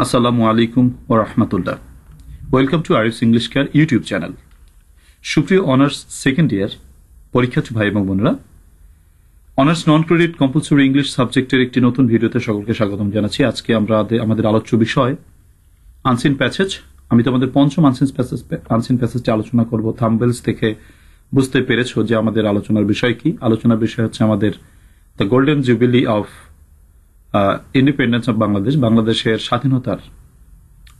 আসসালামু আলাইকুম ওয়া রাহমাতুল্লাহ। Welcome to Arif's English care YouTube channel. সুপ্রিয় অনার্স সেকেন্ড ইয়ার পরীক্ষার্থী ভাই এবং বোনেরা, honours non credit compulsory English সাবজেক্টের একটি নতুন ভিডিওতে সকলকে স্বাগতম জানাচ্ছি। আজকে আমরা আমাদের আলোচ্য বিষয় আনসিন প্যাসেজ। আমি তোমাদের পঞ্চম আনসিন প্যাসেজটি আলোচনা করব। থাম্বনেলস থেকে বুঝতে পেরেছো যে আমাদের আলোচনার বিষয় কি। আলোচনার বিষয় হচ্ছে আমাদের the golden jubilee of independence of Bangladesh, বাংলাদেশের স্বাধীনতার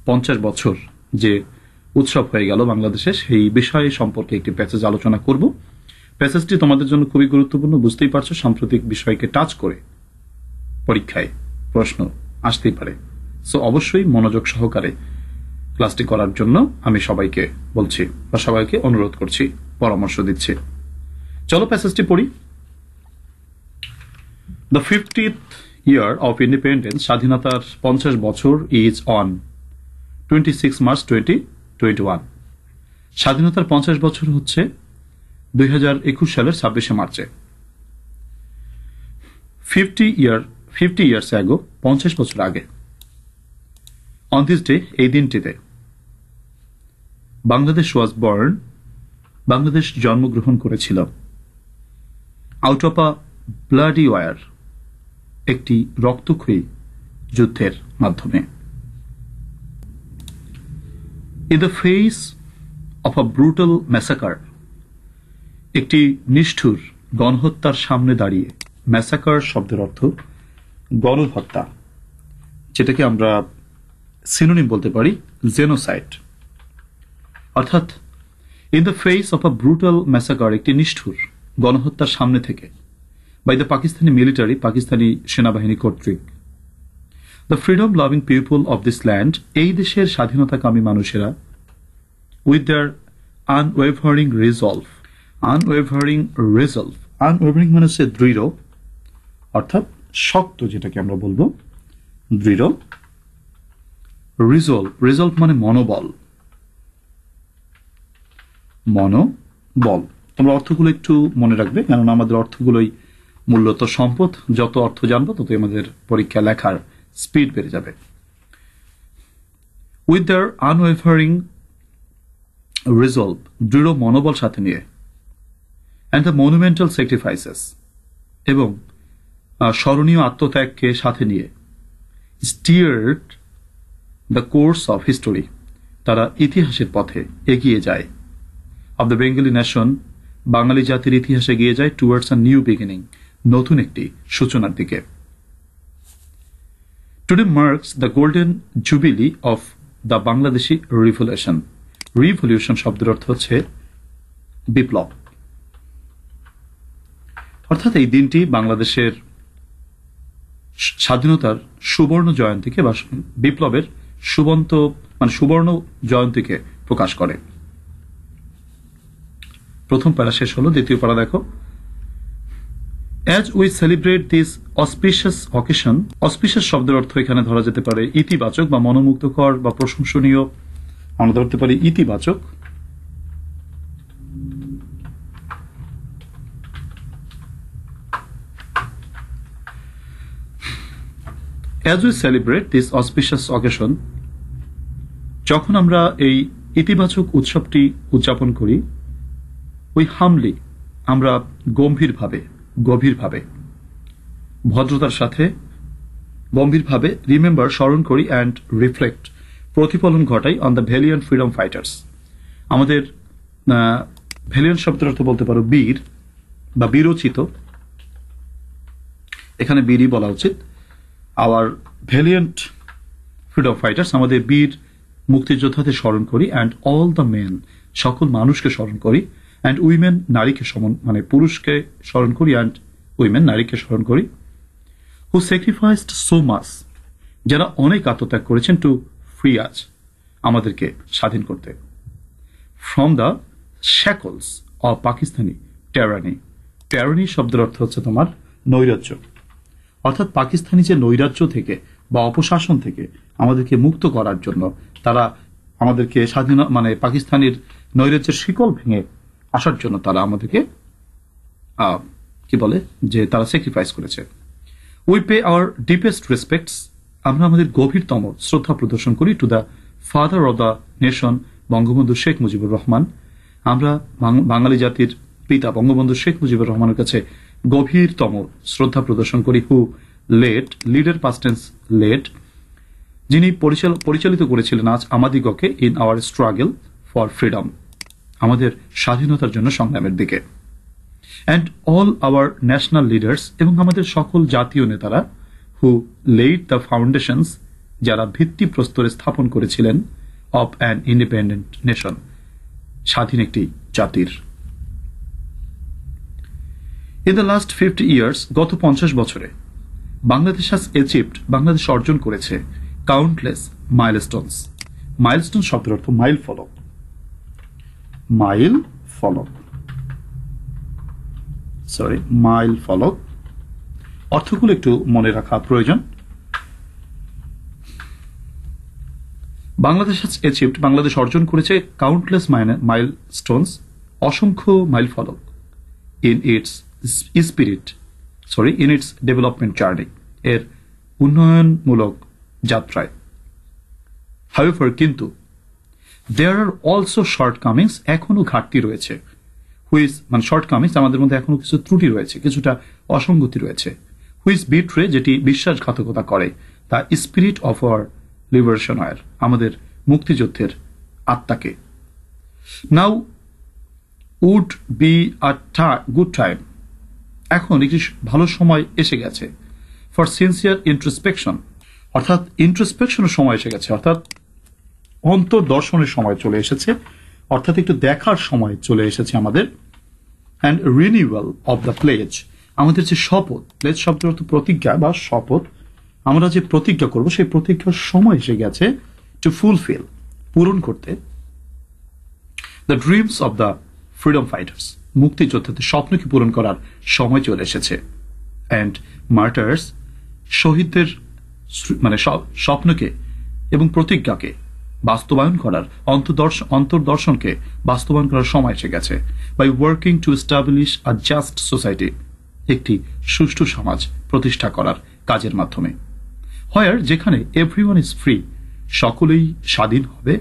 50 বছর যে উৎসব হয়ে গেল বাংলাদেশে, সেই বিষয় সম্পর্কে একটি প্যাসেজ আলোচনা করব। প্যাসেজটি তোমাদের জন্য খুবই গুরুত্বপূর্ণ, বুঝতেই পারছো। সাম্প্রতিক বিষয়কে টাচ করে পরীক্ষায় প্রশ্ন আসতেই পারে, সো অবশ্যই মনোযোগ সহকারে ক্লাসটি করার জন্য আমি সবাইকে বলছি বা সবাইকে অনুরোধ করছি, পরামর্শ দিচ্ছি। চলো প্যাসেজটি পড়ি। The 50th year of independence, স্বাধীনতার 50 বছর, ইজ অন 26 মার্চ 2021। স্বাধীনতার 50 বছর হচ্ছে 2021 সালের 26 মার্চে। 50 years ago, 50 বছর আগে, on this day, এই দিনটিতে, বাংলাদেশ was born, বাংলাদেশ জন্মগ্রহণ করেছিল, out of a bloody war, একটি রক্তক্ষয়ী যুদ্ধের মাধ্যমে। In the face of a brutal massacre, একটি নিষ্ঠুর গণহত্যার সামনে দাঁড়িয়ে। ম্যাসাকার শব্দের অর্থ গণহত্যা, যেটাকে আমরা সিনোনিম বলতে পারি জেনোসাইড। অর্থাৎ in the face of a brutal massacre, একটি নিষ্ঠুর গণহত্যার সামনে থেকে, by the Pakistani military, Pakistani সেনাবাহিনী কর্তৃক, the freedom loving people of this land, এই দেশের স্বাধীনতাকামী মানুষেরা, with their unwavering resolve, unwavering মানে হচ্ছে দৃঢ়, অর্থাৎ শক্ত, যেটাকে আমরা বলবো দৃঢ়। রিজলভ মানে মনোবল। তোমরা অর্থগুলো একটু মনে রাখবে, কেননা আমাদের অর্থগুলোই মূলত সম্পদ। যত অর্থ জানবো ততই আমাদের পরীক্ষা লেখার স্পিড বেড়ে যাবে। উইথ দেয়ার আনওয়েভারিং রিজলভ, দৃঢ় মনোবল সাথে নিয়ে, অ্যান্ড দ্য মনুমেন্টাল স্যাক্রিফাইসেস, এবং স্মরণীয় আত্মত্যাগকে সাথে নিয়ে, steered the course of history, তারা ইতিহাসের পথে এগিয়ে যায়। অব দ্য বেঙ্গলি নেশন, বাঙালি জাতির ইতিহাসে এগিয়ে যায়। টুয়ার্ডস আ নিউ বিগিনিং, নতুন একটি সূচনার দিকে। Today marks the golden jubilee of the Bangladeshi revolution. Revolution শব্দের অর্থ হচ্ছে বিপ্লব। অর্থাৎ এই দিনটি বাংলাদেশের স্বাধীনতার সুবর্ণ জয়ন্তীকে বা বিপ্লবের সুবর্ণ জয়ন্তীকে প্রকাশ করে। প্রথম প্যারা শেষ হলো, দ্বিতীয় প্যারা দেখো। As we celebrate this auspicious occasion, auspicious শব্দের অর্থ এখানে ধরা যেতে পারে ইতিবাচক বা মনোমুগ্ধকর বা প্রশংসনীয়। আমরা ধরতে পারি ইতিবাচক। As we celebrate this auspicious occasion, যখন আমরা এই ইতিবাচক উৎসবটি উদযাপন করি, we humbly, আমরা গভীরভাবে ভদ্রতার সাথে গম্ভীরভাবে রিমেম্বার, স্মরণ করি, অ্যান্ড রিফ্লেক্ট, প্রতিফলন ঘটাই, on the valiant freedom fighters, আমাদের ভ্যালিয়ান্ট শব্দের অর্থ বলতে পারো বীর বা বীরোচিত, এখানে বীরই বলা উচিত। আওয়ার ভ্যালিয়ান্ট ফ্রিডম ফাইটার্স, আমাদের বীর মুক্তিযোদ্ধাদের স্মরণ করি, অ্যান্ড অল দ্য মেন, সকল মানুষকে স্মরণ করি, অ্যান্ড উইমেন, নারীকে মানে পুরুষকে স্মরণ করি, অ্যান্ড উইমেন, নারীকে স্মরণ করি, হু স্যাক্রিফাইসড সো মাচ, যারা অনেক আত্মত্যাগ করেছেন, টু ফ্রি আজ, আমাদেরকে স্বাধীন করতে, from the shackles of Pakistani tyranny. Tyranny শব্দের অর্থ হচ্ছে তোমার নৈরাজ্য। অর্থাৎ পাকিস্তানি যে নৈরাজ্য থেকে বা অপশাসন থেকে আমাদেরকে মুক্ত করার জন্য তারা আমাদেরকে পাকিস্তানের নৈরাজ্যের শিকল ভেঙে আসার জন্য তারা আমাদেরকে তারা স্যাক্রিফাইস করেছে। We pay our deepest respects আমরা আমাদের গভীরতম শ্রদ্ধা প্রদর্শন করি to the father of the nation Bangabandhu Sheikh Mujibur Rahman. আমরা বাঙালি জাতির পিতা বঙ্গবন্ধু শেখ মুজিবুর রহমানের কাছে গভীরতম শ্রদ্ধা প্রদর্শন করি, হু লেড, লিডের পাস্ট টেন্স লেড, যিনি পরিচালিত করেছিলেন আজ আমাদিগকে in our struggle for freedom, আমাদের স্বাধীনতার জন্য সংগ্রামের দিকে। And all our national leaders, এবং আমাদের সকল জাতীয় নেতারা, হু লেড দ্য ফাউন্ডেশনস, যারা ভিত্তি প্রস্তরে স্থাপন করেছিলেন, অব অ্যান ইন্ডিপেন্ডেন্ট নেশন, স্বাধীন একটি জাতির। ইন দ্য লাস্ট 50 years, গত 50 বছরে বাংলাদেশ হ্যাজ অ্যাচিভড, বাংলাদেশ অর্জন করেছে কাউন্টলেস মাইলস্টোনস। মাইলস্টোন শব্দের অর্থ মাইল ফলক, মাইল ফলক, সরি মাইল ফলক। অর্থগুলো একটু মনে রাখা প্রয়োজন। বাংলাদেশ হ্যাজ অ্যাচিভড, বাংলাদেশ অর্জন করেছে কাউন্টলেস মাইলস্টোনস, অসংখ্য মাইল ফলক, in it's spirit, in it's development journey, এর উন্নয়নমূলক যাত্রায়। হাউএভার, কিন্তু দেয়ার আর অলসো শর্টকামিংস, এখনো ঘাটতি রয়েছে, হুইজ মানে শর্টকামিংস, আমাদের মধ্যে এখনো কিছু ত্রুটি রয়েছে, কিছুটা অসঙ্গতি রয়েছে, হুইজ বিট্রে, যেটি বিশ্বাসঘাতকতা করে, the spirit of our liberation, আমাদের মুক্তিযুদ্ধের আত্মাকে। Now would be a good time, এখন একটি ভালো সময় এসে গেছে, ফর সিনসিয়ার ইন্ট্রোস্পেকশন, অর্থাৎ ইন্ট্রোস্পেকশনের সময় এসে গেছে, অর্থাৎ অন্তর্দর্শনের সময় চলে এসেছে, অর্থাৎ একটু দেখার সময় চলে এসেছে আমাদের। And renewal of the pledge, আমাদের যে শপথ, প্লেজ শব্দের অর্থ প্রতিজ্ঞা বা শপথ, আমরা যে প্রতিজ্ঞা করব সেই প্রতিজ্ঞার সময় এসে গেছে, টু ফুলফিল, পূরণ করতে, the dreams of the freedom fighters, মুক্তিযোদ্ধাদের স্বপ্নকে পূরণ করার সময় চলে এসেছে। অ্যান্ড মার্টার্স, শহীদদের মানে স্বপ্নকে এবং প্রতিজ্ঞাকে বাস্তবায়ন করার, অন্তর্দর্শনকে বাস্তবায়ন করার সময় এসে গেছে। By working to establish a just society, একটি সুষ্ঠু সমাজ প্রতিষ্ঠা করার কাজের মাধ্যমে। হোয়ার, যেখানে এভরিওয়ান ইজ ফ্রি, সকলেই স্বাধীন হবে,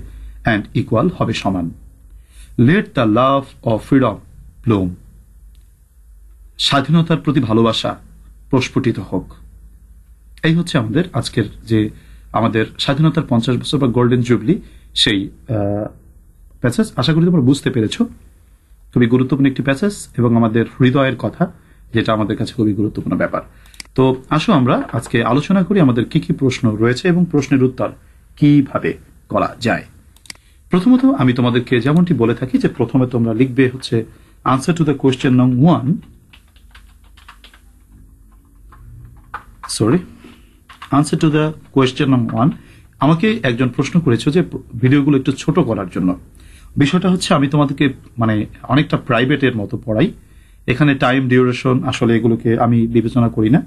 অ্যান্ড ইকুয়াল হবে, সমান। Let the love of freedom Bloom, স্বাধীনতার প্রতি ভালোবাসা প্রস্ফুটিত হোক। এই হচ্ছে আমাদের আজকের যে আমাদের স্বাধীনতার 50 বছর বা গোল্ডেন জুবলি, সেই প্যাসেজ। আশা করি তোমরা বুঝতে পেরেছ, খুবই গুরুত্বপূর্ণ একটি প্যাসেজ এবং আমাদের হৃদয়ের কথা, যেটা আমাদের কাছে খুবই গুরুত্বপূর্ণ ব্যাপার। তো আসো আমরা আজকে আলোচনা করি আমাদের কি কি প্রশ্ন রয়েছে এবং প্রশ্নের উত্তর কিভাবে করা যায়। প্রথমত আমি তোমাদেরকে যেমনটি বলে থাকি যে প্রথমে তোমরা লিখবে হচ্ছে আনসার টু দ্য কোয়েশ্চেন নং 1, আনসার টু দ্য কোয়েশ্চেন নং 1। আমাকে একজন প্রশ্ন করেছে যে ভিডিওগুলো একটু ছোট করার জন্য। বিষয়টা হচ্ছে আমি তোমাদেরকে মানে অনেকটা প্রাইভেটের মতো পড়াই, এখানে টাইম ডিউরেশন আসলে এগুলোকে আমি বিবেচনা করি না।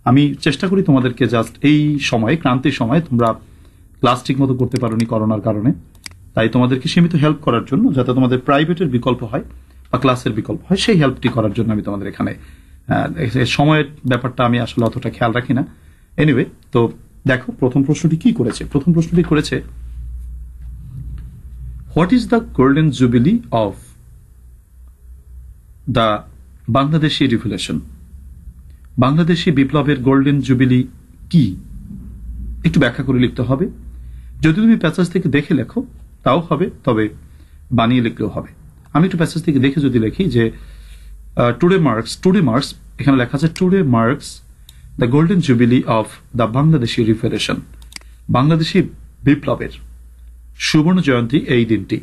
আমি চেষ্টা করি তোমাদেরকে জাস্ট এই সময়ে, ক্রান্তির সময়, তোমরা ক্লাস ঠিক মতো করতে পারোনি করোনার কারণে, তাই তোমাদেরকে সীমিত হেল্প করার জন্য, যাতে তোমাদের প্রাইভেটের বিকল্প হয় বা ক্লাসের বিকল্প হয়, সেই হেল্পটি করার জন্য আমি তোমাদের এখানে সময়ের ব্যাপারটা আমি আসলে অতটা খেয়াল রাখি না। এনিওয়ে, তো দেখো প্রথম প্রশ্নটি কি করেছে। প্রথম প্রশ্নটি করেছে, what is the golden jubilee of the Bangladeshi revolution? Bangladeshi বিপ্লবের গোল্ডেন জুবিলি কি? একটু ব্যাখ্যা করে লিখতে হবে। যদি তুমি প্যাসেজ থেকে দেখে লেখো তাও হবে, তবে বানিয়ে লিখলেও হবে। আমি একটু প্যাসেজ থেকে দেখে যদি লিখি যে টুডে মার্কস, এখানে লেখা আছে today marks the golden jubilee of the Bangladeshi revolution, Bangladeshi বিপ্লবের সুবর্ণ জয়ন্তী এই দিনটি।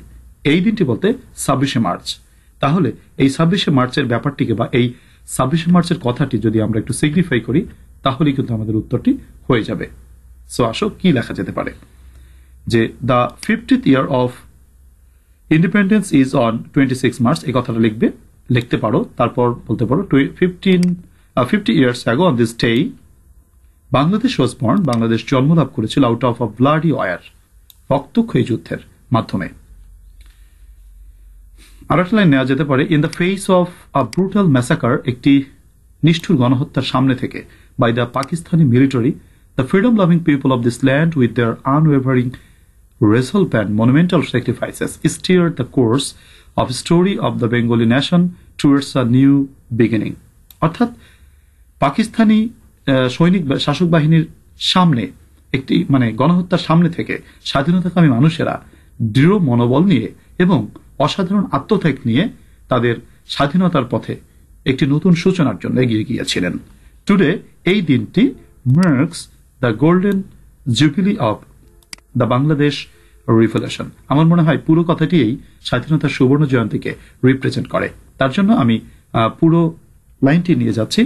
এই দিনটি বলতে 26শে মার্চ। তাহলে এই 26শে মার্চের ব্যাপারটিকে বা এই 26শে মার্চের কথাটি যদি আমরা একটু সিগনিফাই করি, তাহলে কিন্তু আমাদের উত্তরটি হয়ে যাবে। সো আসো কি লেখা যেতে পারে, যে the 50th year of independence is on 26 March, এই কথাটা লিখতে পারো। তারপর বলতে পারো 50 years ago on this day Bangladesh was born, Bangladesh জন্মলাভ করেছিল out of a bloody war, রক্তক্ষয়ী যুদ্ধের মাধ্যমে। আরেকটা লাইন নেওয়া যেতে পারে, in the face of a brutal massacre, একটি নিষ্ঠুর গণহত্যার সামনে থেকে, by the Pakistani military The freedom-loving people of this land, with their unwavering resolve and monumental sacrifices, steered the course of story of the Bengali nation towards a new beginning. অর্থাৎ পাকিস্তানি সৈনিক শাসক বাহিনীর সামনে একটি গণহত্যার সামনে থেকে স্বাধীনতাকামী মানুষেরা দৃঢ় মনোবল নিয়ে এবং অসাধারণ আত্মত্যাগ নিয়ে তাদের স্বাধীনতার পথে একটি নতুন সূচনার জন্য এগিয়ে গিয়েছিলেন। টুডে এই দিনটি marks the golden jubilee of the Bangladesh revolution. আমার মনে হয় পুরো কথাটি এই স্বাধীনতার সুবর্ণ জয়ন্তীকে রিপ্রেজেন্ট করে। তার জন্য আমি পুরো লাইনটি নিয়ে যাচ্ছি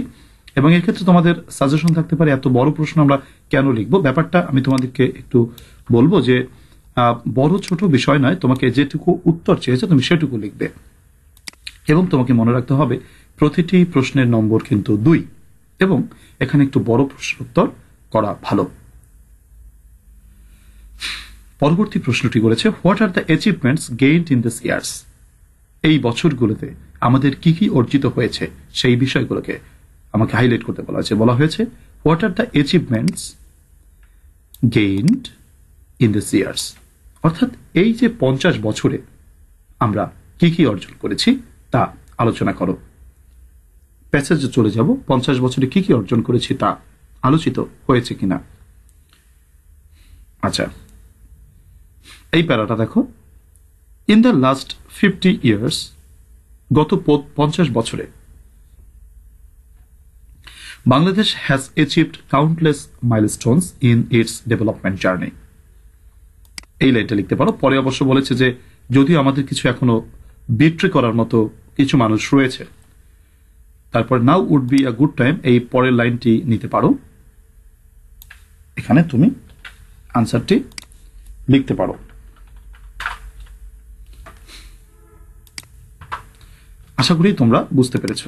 এবং এর ক্ষেত্রে তোমাদের সাজেশন থাকতে পারে এত বড় প্রশ্ন আমরা কেন লিখব। ব্যাপারটা আমি তোমাদেরকে একটু বলবো যে বড় ছোট বিষয় নয়, তোমাকে যেটুকু উত্তর চেয়েছে তুমি সেটুকু লিখবে এবং তোমাকে মনে রাখতে হবে প্রতিটি প্রশ্নের নম্বর কিন্তু 2 এবং এখানে একটু বড় প্রশ্ন উত্তর করা ভালো। পরবর্তী প্রশ্নটি বলেছে, what are the achievements gained in this years? এই বছরগুলোতে আমাদের কি কি অর্জিত হয়েছে সেই বিষয়গুলোকে আমাকে হাইলাইট করতে বলা হয়েছে what are the achievements gained in this years, অর্থাৎ এই যে 50 বছরে আমরা কি কি অর্জন করেছি তা আলোচনা করো। প্যাসেজে চলে যাব, 50 বছরে কি কি অর্জন করেছি তা আলোচিত হয়েছে কিনা। আচ্ছা, এই প্যারাটা দেখো, ইন দ্য লাস্ট 50 ইয়ার্স, গত 50 বছরে Bangladesh has achieved countless milestones in it's development journey. এই লাইনটা লিখতে পারো। পরে অবশ্য বলেছে যে যদিও আমাদের কিছু এখনো বিট্রে করার মতো কিছু মানুষ রয়েছে, তারপর now would be a good time, এই পরের লাইনটি নিতে পারো। এখানে তুমি আনসারটি লিখতে পারো। আশা করি তোমরা বুঝতে পেরেছ।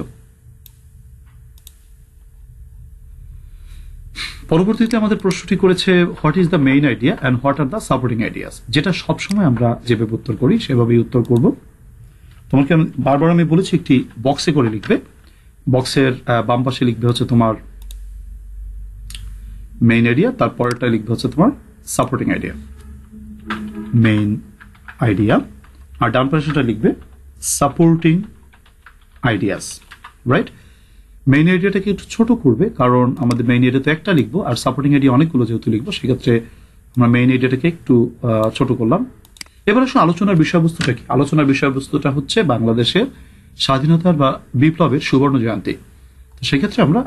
পরবর্তীতে আমাদের প্রশ্নটি করেছে what is the main idea and what are the supporting ideas, যেটা সবসময় আমরা যেভাবে উত্তর করি সেভাবেই উত্তর করব। তোমাকে বারবার আমি বলেছি একটি বক্সে করে লিখবে। বক্সের বাম পাশে লিখবে হচ্ছে তোমার মেইন আইডিয়া, তারপরটা লিখবে হচ্ছে তোমার সাপোর্টিং আইডিয়া, মেইন আইডিয়া, আর ডান পাশেটা লিখবে সাপোর্টিং আইডিয়াস, রাইট? মেইন আইডিয়াটাকে একটু ছোট করবে, কারণ আমাদের মেইন আইডিয়া তো একটা লিখবো আর সাপোর্টিং আইডিয়া অনেকগুলো যেহেতু লিখবো, সেক্ষেত্রে আমরা মেইন আইডিয়াটাকে একটু ছোট করলাম। এবার আসলে আলোচনার বিষয়বস্তুটা কি? আলোচনার বিষয়বস্তুটা হচ্ছে বাংলাদেশের স্বাধীনতার বা বিপ্লবের সুবর্ণ জয়ন্তী। তো সেক্ষেত্রে আমরা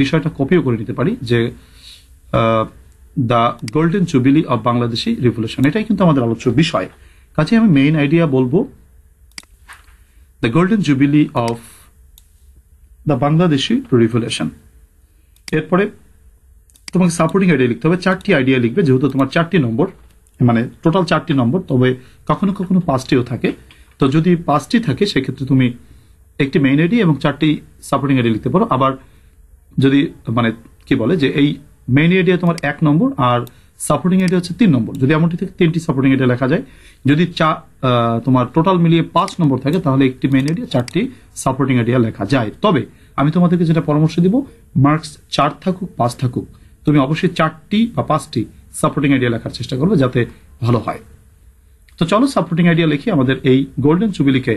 বিষয়টা কপিও করে নিতে পারি যে the golden jubilee of Bangladeshi revolution, এটাই কিন্তু আমাদের আলোচ্য বিষয়। কাজে আমি মেইন আইডিয়া বলবো the golden jubilee of the Bangladeshi revolution. এরপরে তোমাকে সাপোর্টিং আইডিয়া লিখতে হবে, 4টি আইডিয়া লিখবে, যেহেতু তোমার 4টি নম্বর, মানে টোটাল 4টি নম্বর, তবে কখনো কখনো 5টিও থাকে। তো যদি 5টি থাকে সেক্ষেত্রে তুমি একটি মেইন আইডিয়া এবং 4টি সাপোর্টিং আইডিয়া লিখতে পারো। আবার যদি কি বলে যে এই মেইন আইডিয়া তোমার 1 নম্বর আর সাপোর্টিং আইডিয়া হচ্ছে 3 নম্বর, যদি এমনটি থেকে 3টি সাপোর্টিং আইডিয়া লেখা যায়। যদি তোমার টোটাল মিলিয়ে 5 নম্বর থাকে তাহলে একটি মেইন আইডিয়া 4টি সাপোর্টিং আইডিয়া লেখা যায়। তবে আমি তোমাদেরকে যেটা পরামর্শ দিব, মার্কস 4 থাকুক 5 থাকুক, তুমি অবশ্যই 4টি বা 5টি সাপোর্টিং আইডিয়া লেখার চেষ্টা করবে যাতে ভালো হয়। তো চলো সাপোর্টিং আইডিয়া লিখি। আমাদের এই গোল্ডেন জুবিলিকে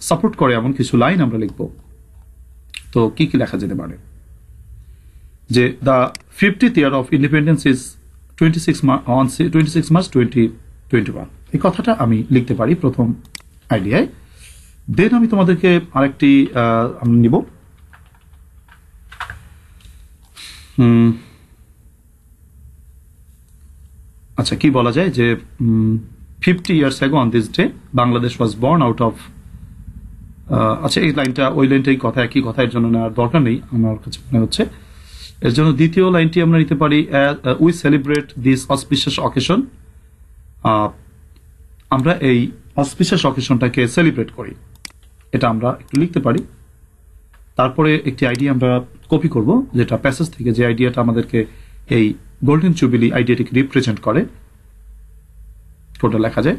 সাপোর্ট করে এমন কিছু লাইন আমরা লিখব। তো কি কি লেখা যেতে পারে? যে the 50th year of independence is 26 March 2021, এই কথাটা আমি লিখতে পারি প্রথম আইডিয়ায়। দেন আমি তোমাদেরকে আরেকটি নিব, আচ্ছা কি বলা যায় যে 50 years ago on this day Bangladesh was born out of, আচ্ছা এই লাইনটা ওই লাইনটাই কথা, একই কথা, এর জন্য নেওয়ার দরকার নেই আমার কাছে মনে হচ্ছে। এর জন্য দ্বিতীয় লাইনটি আমরা নিতে পারি we celebrate this auspicious occasion, আমরা এই অসপিশিয়াস অকেশনটাকে সেলিব্রেট করি, এটা আমরা একটু লিখতে পারি। তারপরে একটি আইডিয়া আমরা কপি করব, যেটা প্যাসেজ থেকে, যে আইডিয়াটা আমাদেরকে এই গোল্ডেন জুবিলি আইডিয়াটিকে রিপ্রেজেন্ট করে। কোনটা লেখা যায়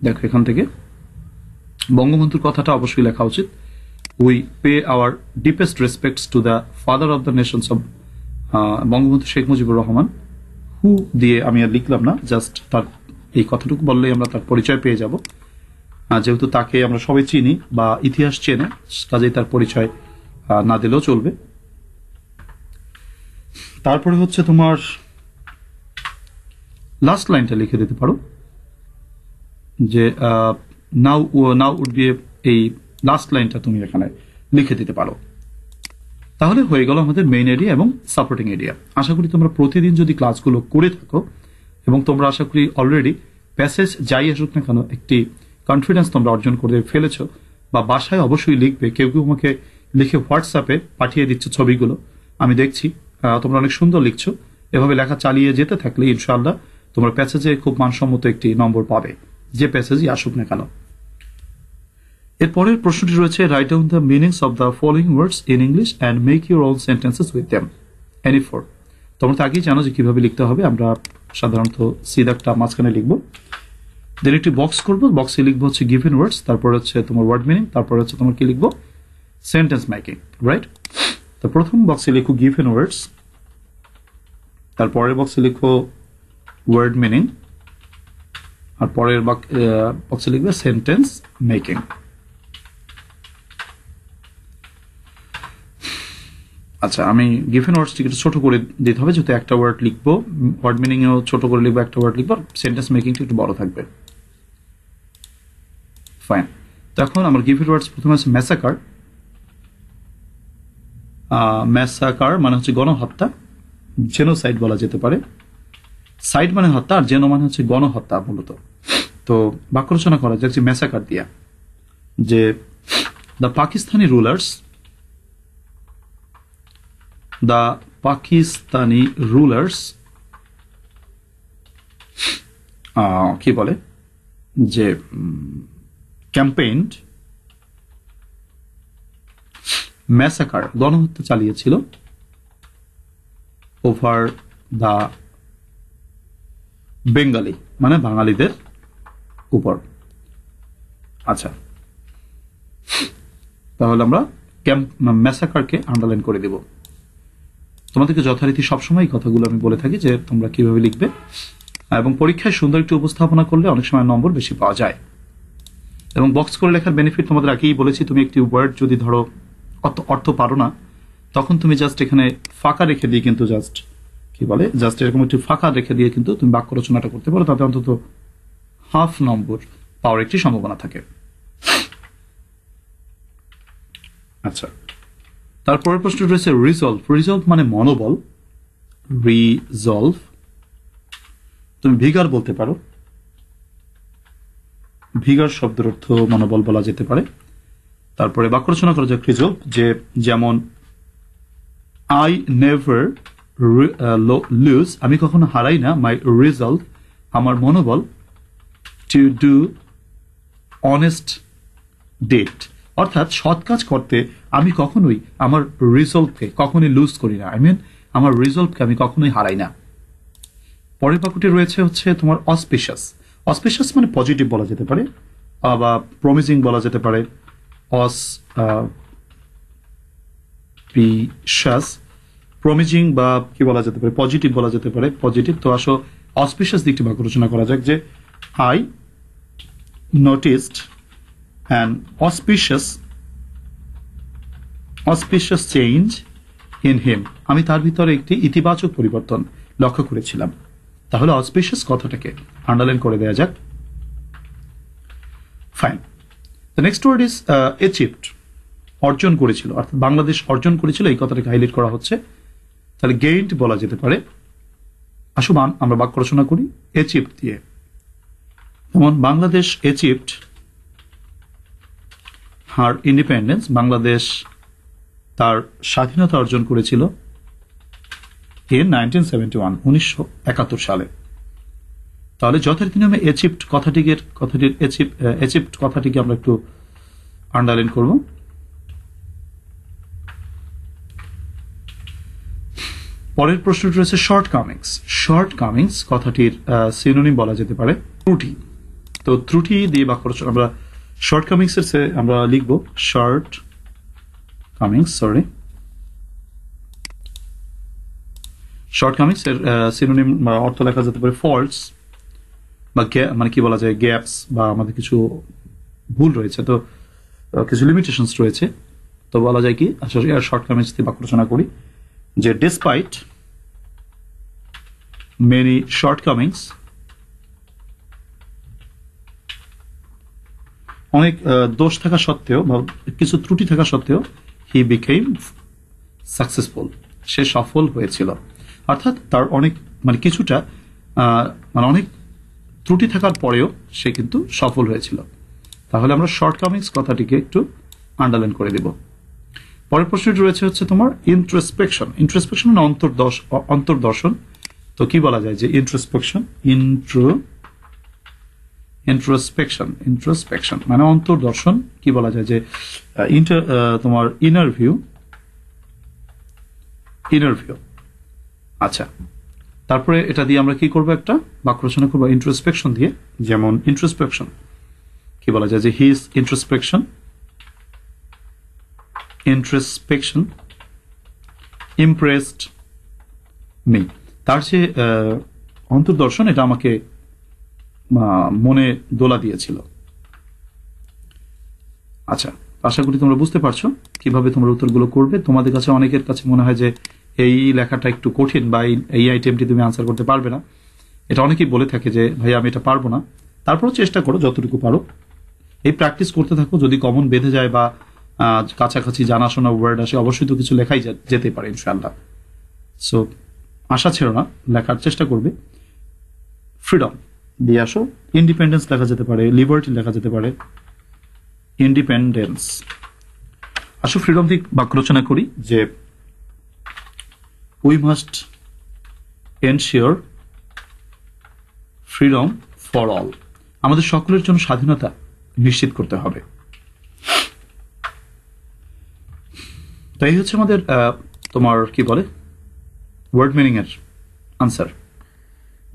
দেখো, এখান থেকে বঙ্গবন্ধুর কথাটা অবশ্যই লেখা উচিত। We pay our deepest respects to the father of the nations of Bangabandhu Sheikh Mujibur Rahman, who দিয়ে আমি আর লিখলাম না, জাস্ট তার এই কথাটুকু বললেই আমরা তার পরিচয় পেয়ে যাব। যেহেতু তাকে আমরা সবাই চিনি বা ইতিহাস চেনে, কাজেই তার পরিচয় না দিলেও চলবে। তারপরে হচ্ছে তোমার লাস্ট লাইনটা লিখে দিতে পারো, যে নাও উড বি, এই লাস্ট লাইনটা তুমি এখানে লিখে দিতে পারো। তাহলে হয়ে গেল আমাদের মেইন এরিয়া এবং সাপোর্টিং এরিয়া। আশা করি তোমরা প্রতিদিন যদি ক্লাসগুলো করে থাকো এবং তোমরা আশা করি অলরেডি প্যাসেজ যাই আসুক না কেন একটি কনফিডেন্স তোমরা অর্জন করে ফেলেছো, বা বাসায় অবশ্যই লিখবে। কেউ কেউ আমাকে লিখে হোয়াটসঅ্যাপে পাঠিয়ে দিচ্ছে ছবিগুলো, আমি দেখছি তোমরা অনেক সুন্দর লিখছো। এভাবে লেখা চালিয়ে যেতে থাকলে ইনশাআল্লাহ তোমরা প্যাসেজে খুব মানসম্মত একটি নম্বর পাবে, যে প্যাসেজই আসুক না কেন। এর পরের প্রশ্নটি রয়েছে, write down the meanings of the following words in English and make your own sentences with them. Any four. তোমরা তো আগেই জানো যে কিভাবে লিখতে হবে। আমরা সাধারণত সিদাকটা মাঝখানে লিখবো, দেন একটি বক্স করবো, বক্সে লিখবো হচ্ছে গিভেন ওয়ার্ডস, তারপর হচ্ছে তোমার ওয়ার্ড মিনিং, তারপর হচ্ছে তোমার কি লিখবো, সেন্টেন্স মেকিং, রাইট? তো প্রথম বক্সে লিখো গিভেন ওয়ার্ডস, তারপরের বক্সে লিখো ওয়ার্ড মিনিং, আর পরের বক্সে লিখবে সেন্টেন্স মেকিং। আচ্ছা, আমি গিভেন ওয়ার্ডসটিকে একটু ছোট করে দিতে হবে, যেহেতু একটা ওয়ার্ড লিখবো। ওয়ার্ড মিনিং এও ছোট করে লিখবো, একটা ওয়ার্ড লিখবো। সেন্টেন্স মেকিংটা একটু বড় থাকবে। ফাইন। তো এখন আমার গিভেন ওয়ার্ডস প্রথমে আছে ম্যাসাকার। ম্যাসাকার মানে হচ্ছে গণহত্যা, জেনোসাইড বলা যেতে পারে। সাইড মানে হত্যা, আর জেনো মানে হচ্ছে গণহত্যা মূলত। তো বাক্য রচনা করা যাচ্ছে ম্যাসাকার দিয়া, যে দ্য পাকিস্তানি রুলার্স কি বলে, যে ক্যাম্পেইনড ম্যাসাকার, গণহত্যা চালিয়েছিল ওভার দ্য বেঙ্গালি মানে বাঙালিদের উপর। আচ্ছা, তাহলে আমরা ম্যাসাকারকে আন্ডারলাইন করে দেব। তোমাদেরকে যথারীতি সবসময় কথাগুলো আমি বলে থাকি যে তোমরা কিভাবে লিখবে, এবং পরীক্ষায় সুন্দর একটি উপস্থাপনা করলে অনেক সময় নম্বর বেশি পাওয়া যায়। এবং বক্স করে লেখার বেনিফিট তোমাদের আগেই বলেছি, তুমি একটি ওয়ার্ড যদি ধরো অর্থ পারো না, তখন তুমি জাস্ট এখানে ফাঁকা রেখে দিয়ে কিন্তু জাস্ট এরকম একটি ফাঁকা রেখে দিয়ে কিন্তু তুমি বাক্য রচনাটা করতে পারো, তাতে অন্তত হাফ নম্বর পাওয়ার একটি সম্ভাবনা থাকে। আচ্ছা, তারপরের প্রশ্ন রয়েছে রিজলভ মানে মনোবল। রিজলভ, তুমি ভিগার বলতে পারো। ভিগার শব্দের অর্থ মনোবল বলা যেতে পারে। তারপরে বাক্য রচনা করা যাক রিজলভ, যে যেমন আই নেভার লুজ, আমি কখনো হারাই না, মাই রিজলভ, আমার মনোবল, টু ডু অনেস্ট ডেট, অর্থাৎ সৎ কাজ করতে আমি কখনোই আমার রিজলভকে কখনোই লুজ করি না। আমার রিজলভকে আমি কখনোই হারাই না। পরের বাক্যটি রয়েছে হচ্ছে তোমার অসপিশাস মানে পজিটিভ বলা যেতে পারে, বা প্রমিজিং বলা যেতে পারে। অসপিশাস, প্রমিজিং বা কি বলা যেতে পারে, পজিটিভ বলা যেতে পারে, পজিটিভ। তো আসো অসপিশাস দিকটি বাক্য রচনা করা যাক, যে I noticed an auspicious change in him, আমি তার ভিতরে একটি ইতিবাচক পরিবর্তন লক্ষ্য করেছিলাম। তাহলে অসপিশাস কথাটাকে আন্ডারলাইন করে দেওয়া যাক। Fine. The next word is achieved, অর্জন করেছিল, অর্থাৎ বাংলাদেশ অর্জন করেছিল, এই কথাটাকে হাইলাইট করা হচ্ছে। তাহলে গেইনড বলা যেতে পারে। আসুন আমরা বাক্য রচনা করি অ্যাচিভড দিয়ে। যেমন বাংলাদেশ অ্যাচিভড হার ইন্ডিপেন্ডেন্স, বাংলাদেশ তার স্বাধীনতা অর্জন করেছিল in 1971 সালে। তাহলে যথারীতি নিয়মে অ্যাচিভড কথাটিকে আমরা একটু আন্ডারলাইন করব। পরের প্রশ্নটি রয়েছে শর্টকামিংস কথাটির সিনোনিম বলা যেতে পারে ত্রুটি। তো ত্রুটি দিয়ে বাক্য রচনা আমরা শর্টকামিংস এর আমরা লিখব শর্টকামিংস, শর্টকামিংস এর সিনোনিম অর্থ লেখা যেতে পারে ফল্টস বা মানে কি বলা যায় গ্যাপস বা আমাদের কিছু ভুল রয়েছে, তো কিছু লিমিটেশনস রয়েছে। তো বলা যায় কি আসলে শর্টকামিংস দিয়ে বাক্য রচনা করি যে ডিসপাইট মেনি শর্টকামিংস, অনেক দোষ থাকা সত্ত্বেও বা কিছু ত্রুটি থাকা সত্ত্বেও হি বিকেম সাকসেসফুল, সে সফল হয়েছিল। অর্থাৎ তার অনেক মানে কিছুটা মানে অনেক ত্রুটি থাকার পরেও সে কিন্তু সফল হয়েছিল। তাহলে আমরা শর্টকামিংস কথাটিকে একটু আন্ডারলাইন করে দেব। পরের প্রশ্নটি রয়েছে হচ্ছে তোমার ইন্ট্রোস্পেকশন। ইন্ট্রোস্পেকশন মানে অন্তর্দর্শন। তো কি বলা যায় যে ইন্ট্রোস্পেকশন ইন্ট্রোস্পেকশন মানে অন্তর্দর্শন। কি বলা যায় যে তোমার ইনার ভিউ। আচ্ছা, তারপরে এটা দিয়ে আমরা কি করবো, একটা বাক্য রচনা করবো ইন্ট্রোস্পেকশন দিয়ে। যেমন ইন্ট্রোস্পেকশন কি বলা যায় যে হিজ ইন্ট্রোস্পেকশন ইমপ্রেসড মি। তার যে অন্তর্দর্শন এটা আমাকে মনে দোলা দিয়েছিল। আচ্ছা, আশা করি তোমরা বুঝতে পারছো কিভাবে তোমরা উত্তরগুলো করবে। তোমাদের কাছে অনেকের কাছে মনে হয় যে এই লেখাটা একটু কঠিন বা এই আইটেমটি তুমি আনসার করতে পারবে না, এটা অনেকেই বলে থাকে যে ভাই আমি এটা পারবো না। তারপরেও চেষ্টা করো যতটুকু পারো, এই প্র্যাকটিস করতে থাকো। যদি কমন বেঁধে যায় বা কাছাকাছি জানাশোনা ওয়ার্ড আসে, অবশ্যই তো কিছু লেখাই যেতে পারে ইনশাআল্লাহ। সো আশা ছিল না, লেখার চেষ্টা করবে। ফ্রিডম দিয়ে আসো, ইন্ডিপেন্ডেন্স লেখা যেতে পারে, লিবার্টি লেখা যেতে পারে, ইন্ডিপেন্ডেন্স। আসো ফ্রিডম থেকে বাক্য রচনা করি যে we must ensure freedom for all, আমাদের সকলের জন্য স্বাধীনতা নিশ্চিত করতে হবে। তাই হচ্ছে আমাদের তোমার কি বলে ওয়ার্ড মিনিং এর আনসার।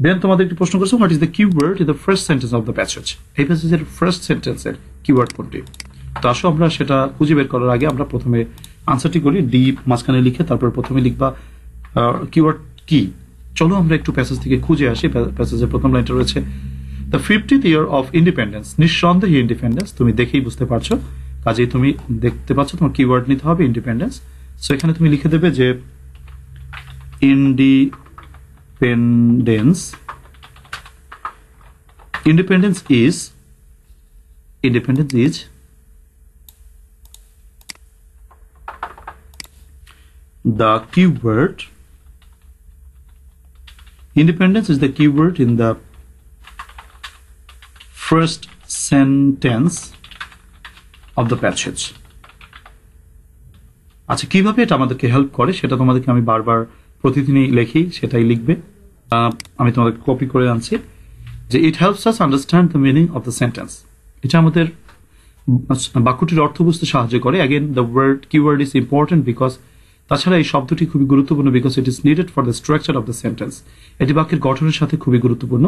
দেন তোমাদের একটি প্রশ্ন করছে, what is the keyword in the first sentence of the passage. এই প্যাসেজের ফার্স্ট সেন্টেন্সের কিওয়ার্ড কোনটি? তো আসো আমরা সেটা খুঁজে বের করার আগে আমরা প্রথমে আনসারটি করি। ডি মাঝখানে লিখে তারপর প্রথমে লিখবা কিওয়ার্ড কি। চলো আমরা একটু প্যাসেজ থেকে খুঁজে আসি। প্যাসেজের প্রথম লাইনটা রয়েছে the 50th year of independence, নিঃসন্দেহে ইন্ডিপেন্ডেন্স। তুমি দেখেই বুঝতে পারছো, কাজেই তুমি দেখতে পাচ্ছ তোমার কিওয়ার্ড নিতে হবে ইন্ডিপেন্ডেন্স। সো এখানে তুমি লিখে দেবে যে independence is the keyword. Independence is the keyword in the first sentence of the passage. আচ্ছা, কিভাবে এটা আমাদেরকে হেল্প করে সেটা তোমাদেরকে আমি বারবার প্রতিদিনই লিখি, সেটাই লিখবে। আমি তোমাদেরকে কপি করে আনছি যে it helps us understand the meaning of the sentence. এটা আমাদের বাক্যটির অর্থ বুঝতে সাহায্য করে। Again the keyword is important because, তাছাড়া এই শব্দটি খুবই গুরুত্বপূর্ণ because it is needed for the structure of the sentence. এটি বাক্যের গঠনের সাথে খুবই গুরুত্বপূর্ণ।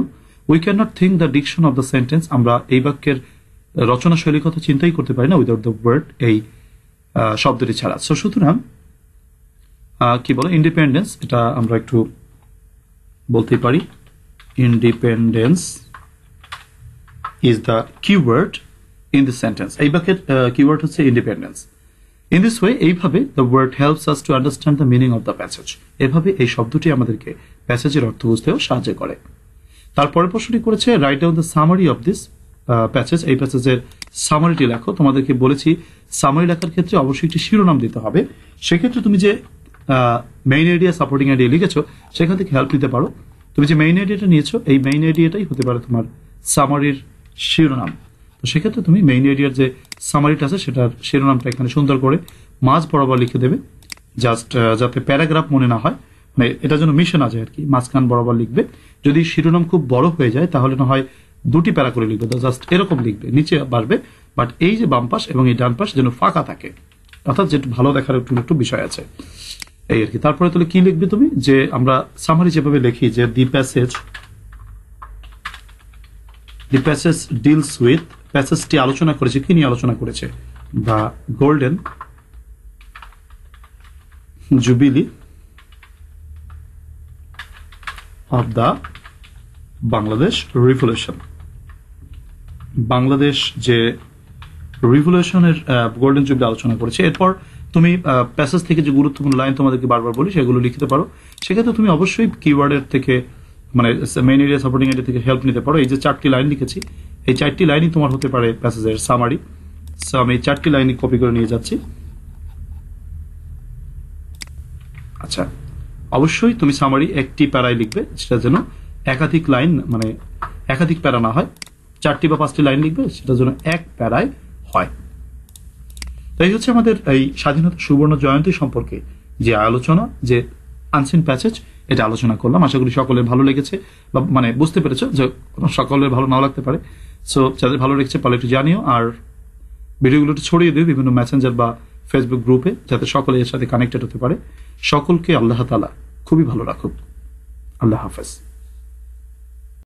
We can not think the diction of the sentence, আমরা এই বাক্যের রচনা শৈলীর কথা চিন্তাই করতে পারি না উইদাউট দ্য ওয়ার্ড, এই শব্দটি ছাড়া। সো সুতরাং কি বলো ইন্ডিপেন্ডেন্স, এটা আমরা একটু বলতেই পারি independence is the keyword in the sentence. এই বাক্যের কিওয়ার্ড হচ্ছে ইন্ডিপেন্ডেন্স। ইন দিস ওয়ে, এইভাবে the word helps us to understand the meaning of the passage. এভাবে এই শব্দটি আমাদেরকে প্যাসেজের অর্থ বুঝতেও সাহায্য করে। তারপরে প্রশ্নটি করেছে write down the summary of this passage. এই প্যাসেজের সামারিটি লেখো। তোমাদেরকে বলেছি সামারি লেখার ক্ষেত্রে অবশ্যই একটি শিরোনাম দিতে হবে। সেক্ষেত্রে তুমি যে মেইন আইডিয়া সাপোর্টিং আইডিয়া লিখেছো সেখান থেকে হেল্প নিতে পারো। তুমি যে মেইন আইডিয়াটা নিয়েছো এই মেইন আইডিয়াটাই হতে পারে তোমার সামারির শিরোনাম। তো সেক্ষেত্রে তুমি মেইন আইডিয়ার যে সামারিটা আছে সেটার শিরোনামটা এখানে সুন্দর করে মাঝ বরাবর লিখে দেবে, জাস্ট যাতে প্যারাগ্রাফ মনে না হয়, মানে এটা যেন মিশে না যায় আর কি। মাঝখান বরাবর লিখবে। যদি শিরোনাম খুব বড় হয়ে যায় তাহলে না হয় দুটি প্যারা করে লিখবে, জাস্ট এরকম লিখবে, নিচে বাড়বে, বাট এই যে বাম পাশ এবং এই ডান পাশ যেন ফাঁকা থাকে, অর্থাৎ যেটা ভালো দেখার একটু বিষয় আছে এই আর কি। তারপরে তাহলে কি লিখবে তুমি, যে আমরা সামারি যেভাবে লিখি যে দি প্যাসেজ ডিলস উইথ, প্যাসেজটি আলোচনা করেছে, কি নিয়ে আলোচনা করেছে, the golden jubilee of the Bangladesh revolution. Bangladesh যে রিভলিউশনের গোল্ডেন জুবলি আলোচনা করেছে। এরপর তুমি প্যাসেজ থেকে যে গুরুত্বপূর্ণ লাইন তোমাদেরকে বারবার বলি সেগুলো লিখতে পারো। সেক্ষেত্রে তুমি অবশ্যই কিওয়ার্ডের থেকে মানে মেইন এরিয়া সাপোর্টিং এরিয়া থেকে হেল্প নিতে পারো। এই যে 4টি লাইন লিখেছি, এই 4টি লাইনই তোমার হতে পারে প্যাসেজের সামারি। সো আমি 4টি লাইনই কপি করে নিয়ে যাচ্ছি। আচ্ছা, অবশ্যই তুমি সামারি একটি প্যারায় লিখবে, সেটা যেন একাধিক লাইন মানে একাধিক প্যারা না হয়। 4টি বা 5টি লাইন লিখবে, সেটা যেন এক প্যারায় হয়। তাই হচ্ছে আমাদের এই স্বাধীনতা সুবর্ণ জয়ন্তী সম্পর্কে যে আলোচনা, যে আনসিন প্যাসেজ, এটা আলোচনা করলাম। আশা করি সকলের ভালো লেগেছে বা মানে বুঝতে পেরেছো, যে সকলের ভালো নাও লাগতে পারে। সো যাদের ভালো লেগেছে পারলে একটু জানিও, আর ভিডিওগুলোটি ছড়িয়ে দিও বিভিন্ন মেসেঞ্জার বা ফেসবুক গ্রুপে, যাতে সকলে এর সাথে কানেক্টেড হতে পারে। সকলকে আল্লাহ তাআলা খুবই ভালো রাখুক। আল্লাহ হাফেজ।